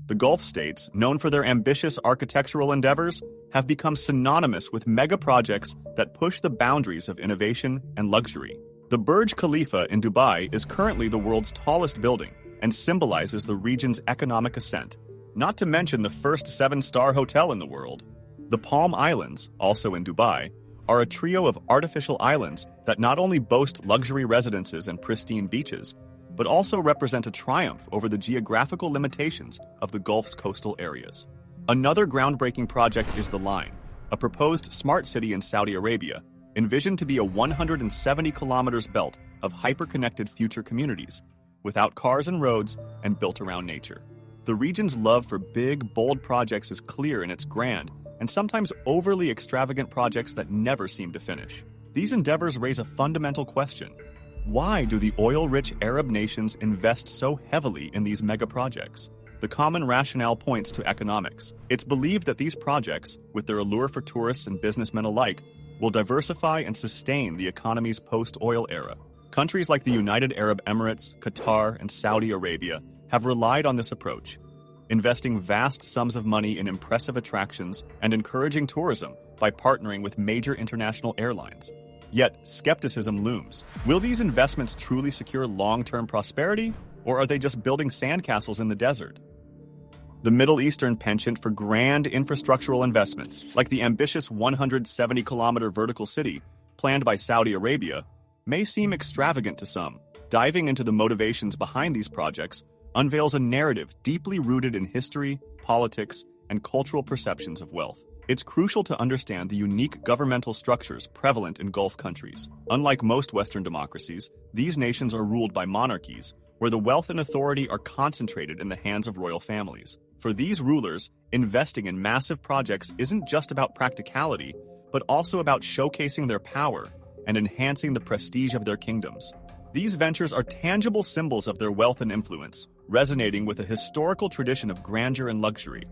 The Gulf states, known for their ambitious architectural endeavors, have become synonymous with mega projects that push the boundaries of innovation and luxury. The Burj Khalifa in Dubai is currently the world's tallest building and symbolizes the region's economic ascent, not to mention the first 7-star hotel in the world. The Palm Islands, also in Dubai, are a trio of artificial islands that not only boast luxury residences and pristine beaches, but also represent a triumph over the geographical limitations of the Gulf's coastal areas. Another groundbreaking project is The Line, a proposed smart city in Saudi Arabia, envisioned to be a 170 kilometers belt of hyper-connected future communities, without cars and roads and built around nature. The region's love for big, bold projects is clear in its grand and sometimes overly extravagant projects that never seem to finish. These endeavors raise a fundamental question. Why do the oil-rich Arab nations invest so heavily in these mega projects? The common rationale points to economics. It's believed that these projects, with their allure for tourists and businessmen alike, will diversify and sustain the economy's post-oil era. Countries like the United Arab Emirates, Qatar, and Saudi Arabia have relied on this approach, investing vast sums of money in impressive attractions and encouraging tourism by partnering with major international airlines. Yet, skepticism looms. Will these investments truly secure long-term prosperity, or are they just building sandcastles in the desert? The Middle Eastern penchant for grand infrastructural investments, like the ambitious 170-kilometer vertical city planned by Saudi Arabia, may seem extravagant to some. Diving into the motivations behind these projects unveils a narrative deeply rooted in history, politics, and cultural perceptions of wealth. It's crucial to understand the unique governmental structures prevalent in Gulf countries. Unlike most Western democracies, these nations are ruled by monarchies, where the wealth and authority are concentrated in the hands of royal families. For these rulers, investing in massive projects isn't just about practicality, but also about showcasing their power and enhancing the prestige of their kingdoms. These ventures are tangible symbols of their wealth and influence, resonating with a historical tradition of grandeur and luxury.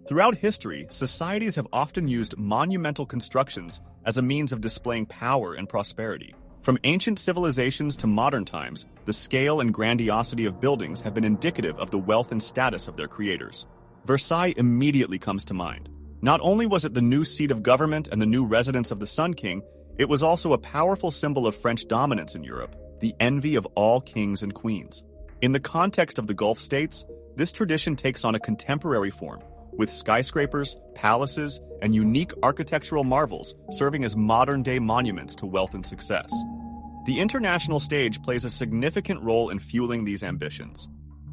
Throughout history, societies have often used monumental constructions as a means of displaying power and prosperity. From ancient civilizations to modern times, the scale and grandiosity of buildings have been indicative of the wealth and status of their creators. Versailles immediately comes to mind. Not only was it the new seat of government and the new residence of the Sun King, it was also a powerful symbol of French dominance in Europe, the envy of all kings and queens. In the context of the Gulf states, this tradition takes on a contemporary form, with skyscrapers, palaces, and unique architectural marvels serving as modern-day monuments to wealth and success. The international stage plays a significant role in fueling these ambitions.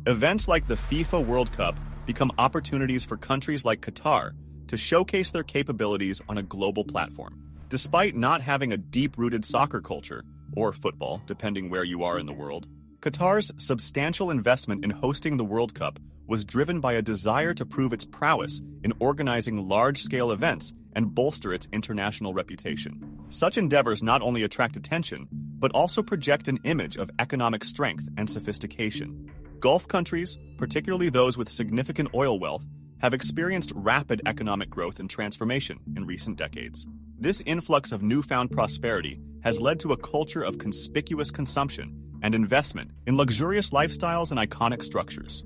Events like the FIFA World Cup become opportunities for countries like Qatar to showcase their capabilities on a global platform. Despite not having a deep-rooted soccer culture, or football, depending where you are in the world, Qatar's substantial investment in hosting the World Cup was driven by a desire to prove its prowess in organizing large-scale events and bolster its international reputation. Such endeavors not only attract attention, but also project an image of economic strength and sophistication. Gulf countries, particularly those with significant oil wealth, have experienced rapid economic growth and transformation in recent decades. This influx of newfound prosperity has led to a culture of conspicuous consumption and investment in luxurious lifestyles and iconic structures.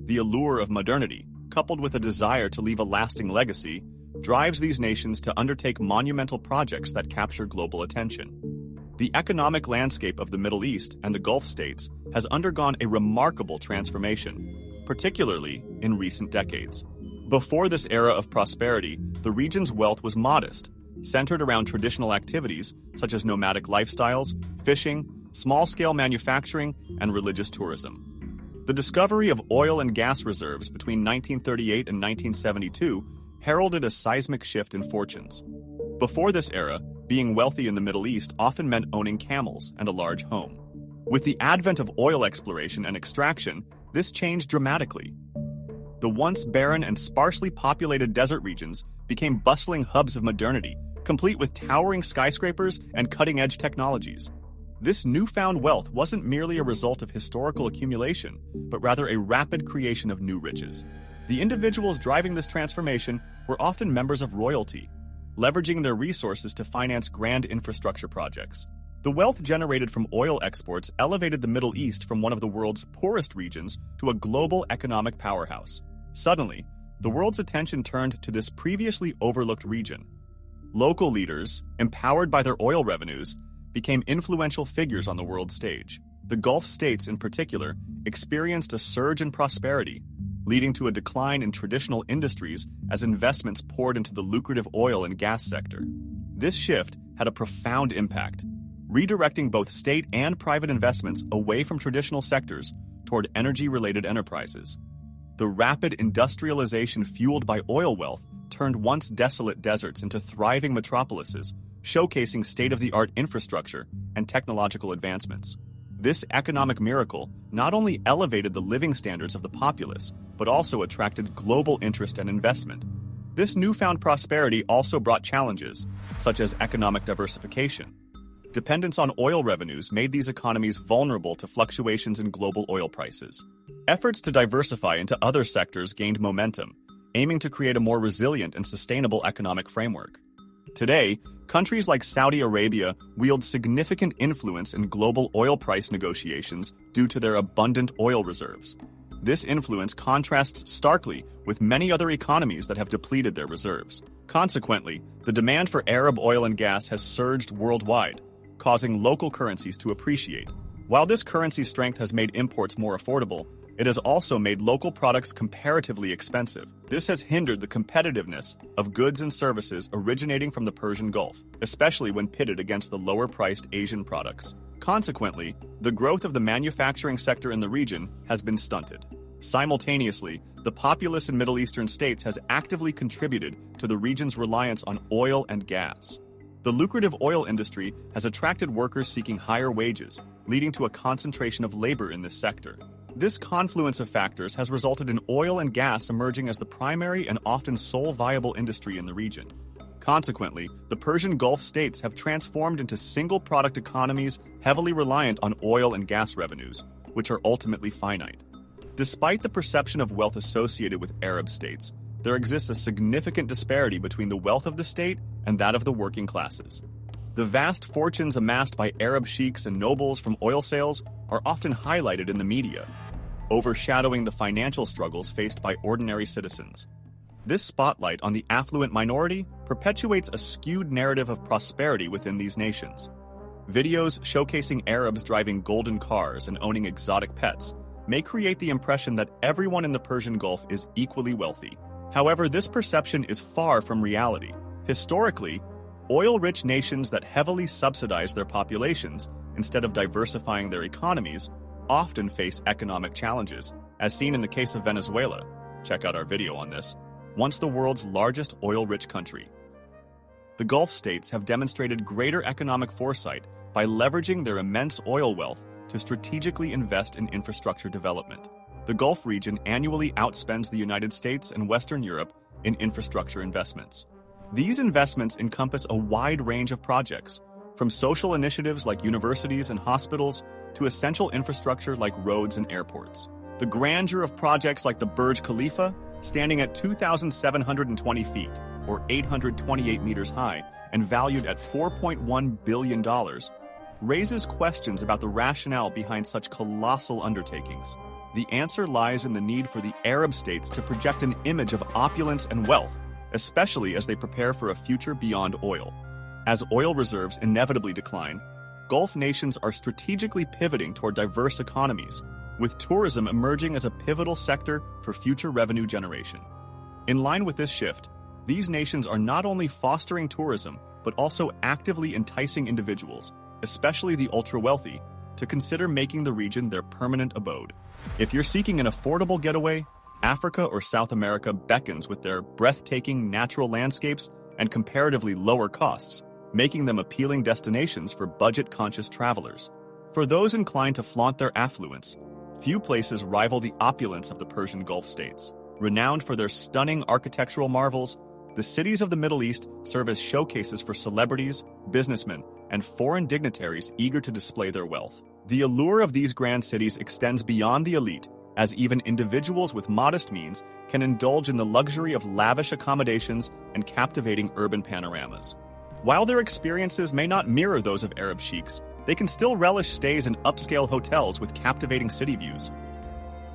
The allure of modernity, coupled with a desire to leave a lasting legacy, drives these nations to undertake monumental projects that capture global attention. The economic landscape of the Middle East and the Gulf states has undergone a remarkable transformation, particularly in recent decades. Before this era of prosperity, the region's wealth was modest, centered around traditional activities such as nomadic lifestyles, fishing, small-scale manufacturing, and religious tourism. The discovery of oil and gas reserves between 1938 and 1972 heralded a seismic shift in fortunes. Before this era, being wealthy in the Middle East often meant owning camels and a large home. With the advent of oil exploration and extraction, this changed dramatically. The once barren and sparsely populated desert regions became bustling hubs of modernity, complete with towering skyscrapers and cutting-edge technologies. This newfound wealth wasn't merely a result of historical accumulation, but rather a rapid creation of new riches. The individuals driving this transformation were often members of royalty, leveraging their resources to finance grand infrastructure projects. The wealth generated from oil exports elevated the Middle East from one of the world's poorest regions to a global economic powerhouse. Suddenly, the world's attention turned to this previously overlooked region. Local leaders, empowered by their oil revenues, became influential figures on the world stage. The Gulf states, in particular, experienced a surge in prosperity, leading to a decline in traditional industries as investments poured into the lucrative oil and gas sector. This shift had a profound impact, redirecting both state and private investments away from traditional sectors toward energy-related enterprises. The rapid industrialization fueled by oil wealth turned once desolate deserts into thriving metropolises, showcasing state-of-the-art infrastructure and technological advancements. This economic miracle not only elevated the living standards of the populace, but also attracted global interest and investment. This newfound prosperity also brought challenges, such as economic diversification. Dependence on oil revenues made these economies vulnerable to fluctuations in global oil prices. Efforts to diversify into other sectors gained momentum, aiming to create a more resilient and sustainable economic framework. Today, countries like Saudi Arabia wield significant influence in global oil price negotiations due to their abundant oil reserves. This influence contrasts starkly with many other economies that have depleted their reserves. Consequently, the demand for Arab oil and gas has surged worldwide, causing local currencies to appreciate. While this currency strength has made imports more affordable, it has also made local products comparatively expensive. This has hindered the competitiveness of goods and services originating from the Persian Gulf, especially when pitted against the lower-priced Asian products. Consequently, the growth of the manufacturing sector in the region has been stunted. Simultaneously, the populace in Middle Eastern states has actively contributed to the region's reliance on oil and gas. The lucrative oil industry has attracted workers seeking higher wages, leading to a concentration of labor in this sector. This confluence of factors has resulted in oil and gas emerging as the primary and often sole viable industry in the region. Consequently, the Persian Gulf states have transformed into single-product economies heavily reliant on oil and gas revenues, which are ultimately finite. Despite the perception of wealth associated with Arab states, there exists a significant disparity between the wealth of the state and that of the working classes. The vast fortunes amassed by Arab sheiks and nobles from oil sales are often highlighted in the media, overshadowing the financial struggles faced by ordinary citizens. This spotlight on the affluent minority perpetuates a skewed narrative of prosperity within these nations. Videos showcasing Arabs driving golden cars and owning exotic pets may create the impression that everyone in the Persian Gulf is equally wealthy. However, this perception is far from reality. Historically, oil-rich nations that heavily subsidize their populations instead of diversifying their economies often face economic challenges, as seen in the case of Venezuela. Check out our video on this. Once the world's largest oil-rich country. The Gulf states have demonstrated greater economic foresight by leveraging their immense oil wealth to strategically invest in infrastructure development. The Gulf region annually outspends the United States and Western Europe in infrastructure investments. These investments encompass a wide range of projects, from social initiatives like universities and hospitals to essential infrastructure like roads and airports. The grandeur of projects like the Burj Khalifa, standing at 2,720 feet, or 828 meters high, and valued at $4.1 billion, raises questions about the rationale behind such colossal undertakings. The answer lies in the need for the Arab states to project an image of opulence and wealth, especially as they prepare for a future beyond oil. As oil reserves inevitably decline, Gulf nations are strategically pivoting toward diverse economies, with tourism emerging as a pivotal sector for future revenue generation. In line with this shift, these nations are not only fostering tourism, but also actively enticing individuals, especially the ultra-wealthy, to consider making the region their permanent abode. If you're seeking an affordable getaway, Africa or South America beckons with their breathtaking natural landscapes and comparatively lower costs, making them appealing destinations for budget-conscious travelers. For those inclined to flaunt their affluence, few places rival the opulence of the Persian Gulf states. Renowned for their stunning architectural marvels, the cities of the Middle East serve as showcases for celebrities, businessmen, and foreign dignitaries eager to display their wealth. The allure of these grand cities extends beyond the elite, as even individuals with modest means can indulge in the luxury of lavish accommodations and captivating urban panoramas. While their experiences may not mirror those of Arab sheiks, they can still relish stays in upscale hotels with captivating city views.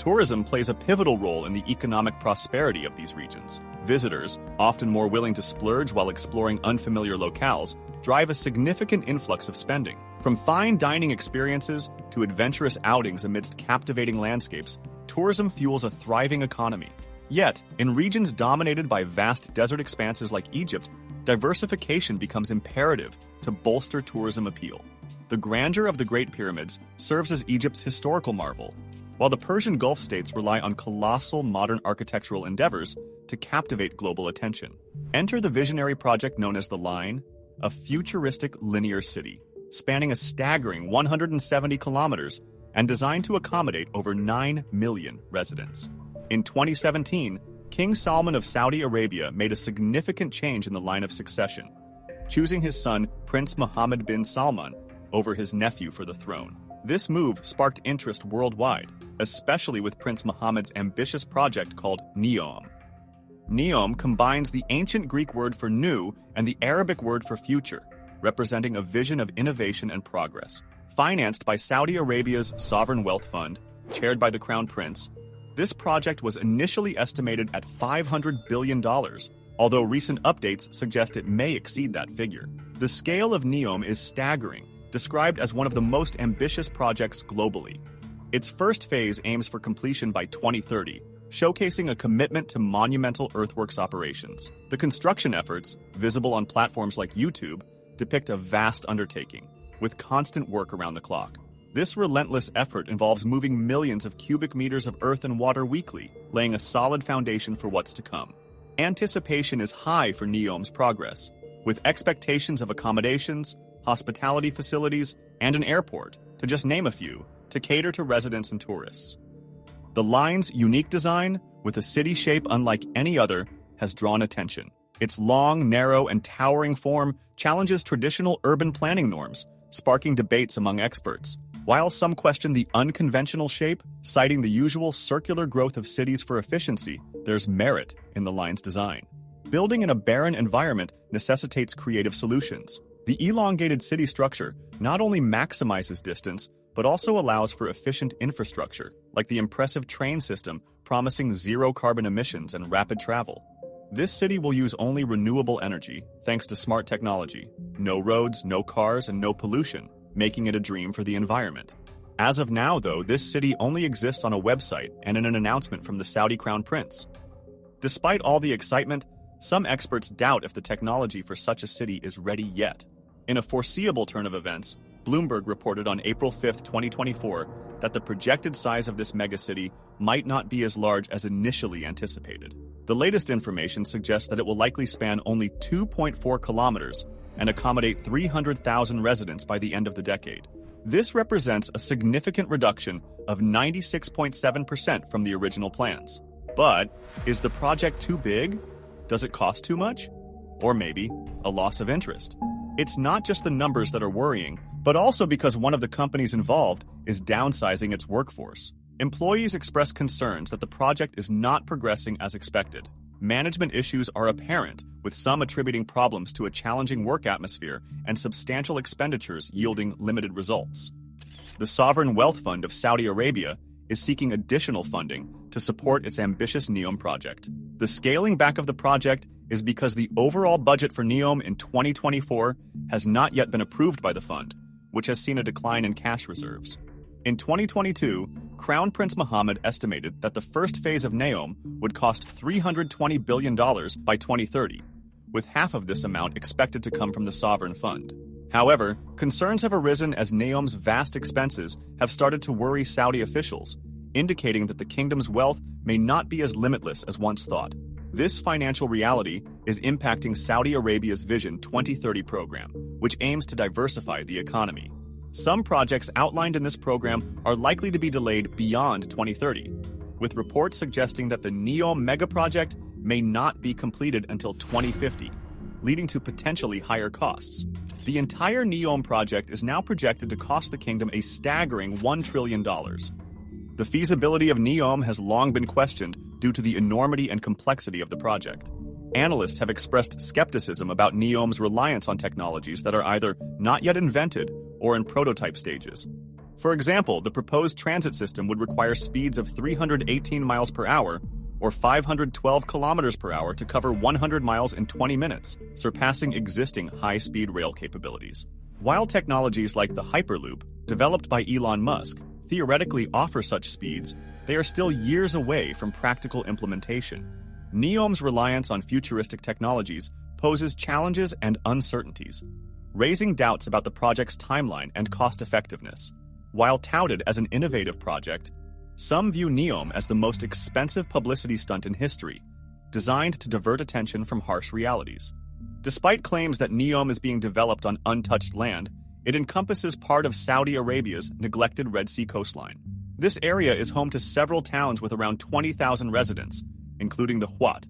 Tourism plays a pivotal role in the economic prosperity of these regions. Visitors, often more willing to splurge while exploring unfamiliar locales, drive a significant influx of spending. From fine dining experiences to adventurous outings amidst captivating landscapes, tourism fuels a thriving economy. Yet, in regions dominated by vast desert expanses like Egypt, diversification becomes imperative to bolster tourism appeal. The grandeur of the Great Pyramids serves as Egypt's historical marvel, while the Persian Gulf states rely on colossal modern architectural endeavors to captivate global attention. Enter the visionary project known as The Line, a futuristic linear city, spanning a staggering 170 kilometers and designed to accommodate over 9 million residents. In 2017, King Salman of Saudi Arabia made a significant change in the line of succession, choosing his son Prince Mohammed bin Salman over his nephew for the throne. This move sparked interest worldwide, especially with Prince Mohammed's ambitious project called Neom. Neom combines the ancient Greek word for new and the Arabic word for future, representing a vision of innovation and progress. Financed by Saudi Arabia's Sovereign Wealth Fund, chaired by the Crown Prince, this project was initially estimated at $500 billion, although recent updates suggest it may exceed that figure. The scale of Neom is staggering, described as one of the most ambitious projects globally. Its first phase aims for completion by 2030, showcasing a commitment to monumental earthworks operations. The construction efforts, visible on platforms like YouTube, depict a vast undertaking, with constant work around the clock. This relentless effort involves moving millions of cubic meters of earth and water weekly, laying a solid foundation for what's to come. Anticipation is high for Neom's progress, with expectations of accommodations, hospitality facilities, and an airport, to just name a few, to cater to residents and tourists. The line's unique design, with a city shape unlike any other, has drawn attention. Its long, narrow, and towering form challenges traditional urban planning norms, sparking debates among experts. While some question the unconventional shape, citing the usual circular growth of cities for efficiency, there's merit in the line's design. Building in a barren environment necessitates creative solutions. The elongated city structure not only maximizes distance, but also allows for efficient infrastructure, like the impressive train system promising zero carbon emissions and rapid travel. This city will use only renewable energy, thanks to smart technology. No roads, no cars, and no pollution, making it a dream for the environment. As of now, though, this city only exists on a website and in an announcement from the Saudi Crown Prince. Despite all the excitement, some experts doubt if the technology for such a city is ready yet. In a foreseeable turn of events, Bloomberg reported on April 5, 2024, that the projected size of this megacity might not be as large as initially anticipated. The latest information suggests that it will likely span only 2.4 kilometers and accommodate 300,000 residents by the end of the decade. This represents a significant reduction of 96.7% from the original plans. But is the project too big? Does it cost too much? Or maybe a loss of interest? It's not just the numbers that are worrying, but also because one of the companies involved is downsizing its workforce. Employees express concerns that the project is not progressing as expected. Management issues are apparent, with some attributing problems to a challenging work atmosphere and substantial expenditures yielding limited results. The Sovereign Wealth Fund of Saudi Arabia is seeking additional funding to support its ambitious Neom project. The scaling back of the project is because the overall budget for Neom in 2024 has not yet been approved by the fund, which has seen a decline in cash reserves. In 2022, Crown Prince Mohammed estimated that the first phase of Neom would cost $320 billion by 2030, with half of this amount expected to come from the sovereign fund. However, concerns have arisen as Neom's vast expenses have started to worry Saudi officials, indicating that the kingdom's wealth may not be as limitless as once thought. This financial reality is impacting Saudi Arabia's Vision 2030 program, which aims to diversify the economy. Some projects outlined in this program are likely to be delayed beyond 2030, with reports suggesting that the Neom megaproject may not be completed until 2050, leading to potentially higher costs. The entire Neom project is now projected to cost the kingdom a staggering $1 trillion. The feasibility of Neom has long been questioned due to the enormity and complexity of the project. Analysts have expressed skepticism about Neom's reliance on technologies that are either not yet invented or in prototype stages. For example, the proposed transit system would require speeds of 318 miles per hour or 512 kilometers per hour to cover 100 miles in 20 minutes, surpassing existing high-speed rail capabilities. While technologies like the Hyperloop, developed by Elon Musk, theoretically offer such speeds, they are still years away from practical implementation. Neom's reliance on futuristic technologies poses challenges and uncertainties, raising doubts about the project's timeline and cost-effectiveness. While touted as an innovative project, some view Neom as the most expensive publicity stunt in history, designed to divert attention from harsh realities. Despite claims that Neom is being developed on untouched land, it encompasses part of Saudi Arabia's neglected Red Sea coastline. This area is home to several towns with around 20,000 residents, including the Huat,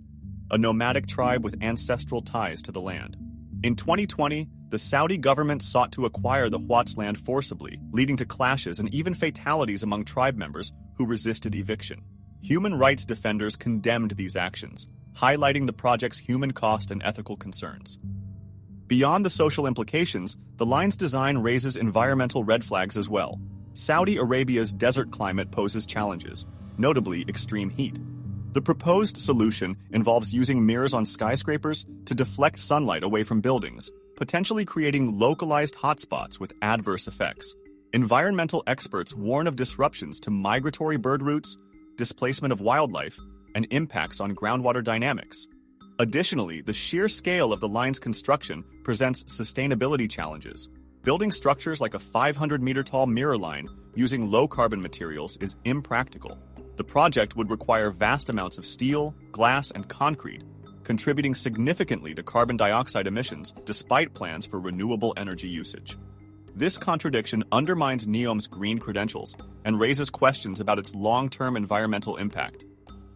a nomadic tribe with ancestral ties to the land. In 2020, the Saudi government sought to acquire the Huat's land forcibly, leading to clashes and even fatalities among tribe members who resisted eviction. Human rights defenders condemned these actions, highlighting the project's human cost and ethical concerns. Beyond the social implications, the line's design raises environmental red flags as well. Saudi Arabia's desert climate poses challenges, notably extreme heat. The proposed solution involves using mirrors on skyscrapers to deflect sunlight away from buildings, potentially creating localized hotspots with adverse effects. Environmental experts warn of disruptions to migratory bird routes, displacement of wildlife, and impacts on groundwater dynamics. Additionally, the sheer scale of the line's construction presents sustainability challenges. Building structures like a 500-meter-tall mirror line using low-carbon materials is impractical. The project would require vast amounts of steel, glass, and concrete, contributing significantly to carbon dioxide emissions despite plans for renewable energy usage. This contradiction undermines Neom's green credentials and raises questions about its long-term environmental impact.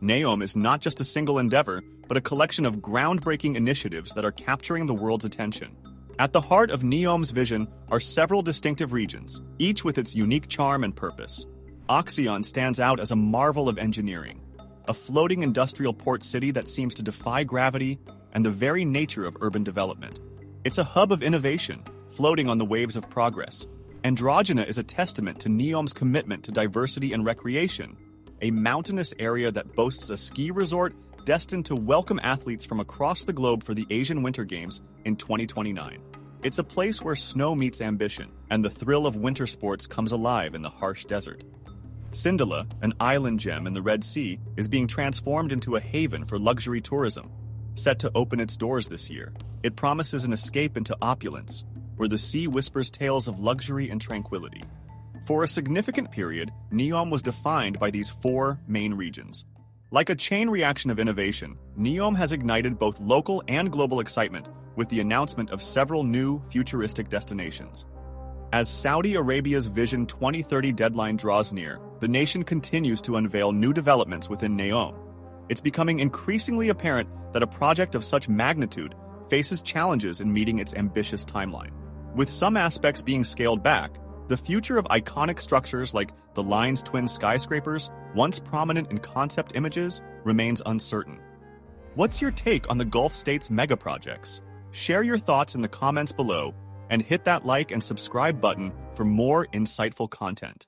Neom is not just a single endeavor, but a collection of groundbreaking initiatives that are capturing the world's attention. At the heart of Neom's vision are several distinctive regions, each with its unique charm and purpose. Oxion stands out as a marvel of engineering, a floating industrial port city that seems to defy gravity and the very nature of urban development. It's a hub of innovation, floating on the waves of progress. Androgena is a testament to Neom's commitment to diversity and recreation, a mountainous area that boasts a ski resort destined to welcome athletes from across the globe for the Asian Winter Games in 2029. It's a place where snow meets ambition, and the thrill of winter sports comes alive in the harsh desert. Sindola, an island gem in the Red Sea, is being transformed into a haven for luxury tourism. Set to open its doors this year, it promises an escape into opulence, where the sea whispers tales of luxury and tranquility. For a significant period, Neom was defined by these four main regions. Like a chain reaction of innovation, Neom has ignited both local and global excitement with the announcement of several new futuristic destinations. As Saudi Arabia's Vision 2030 deadline draws near, the nation continues to unveil new developments within Neom. It's becoming increasingly apparent that a project of such magnitude faces challenges in meeting its ambitious timeline. With some aspects being scaled back, the future of iconic structures like the line's twin skyscrapers, once prominent in concept images, remains uncertain. What's your take on the Gulf states' megaprojects? Share your thoughts in the comments below and hit that like and subscribe button for more insightful content.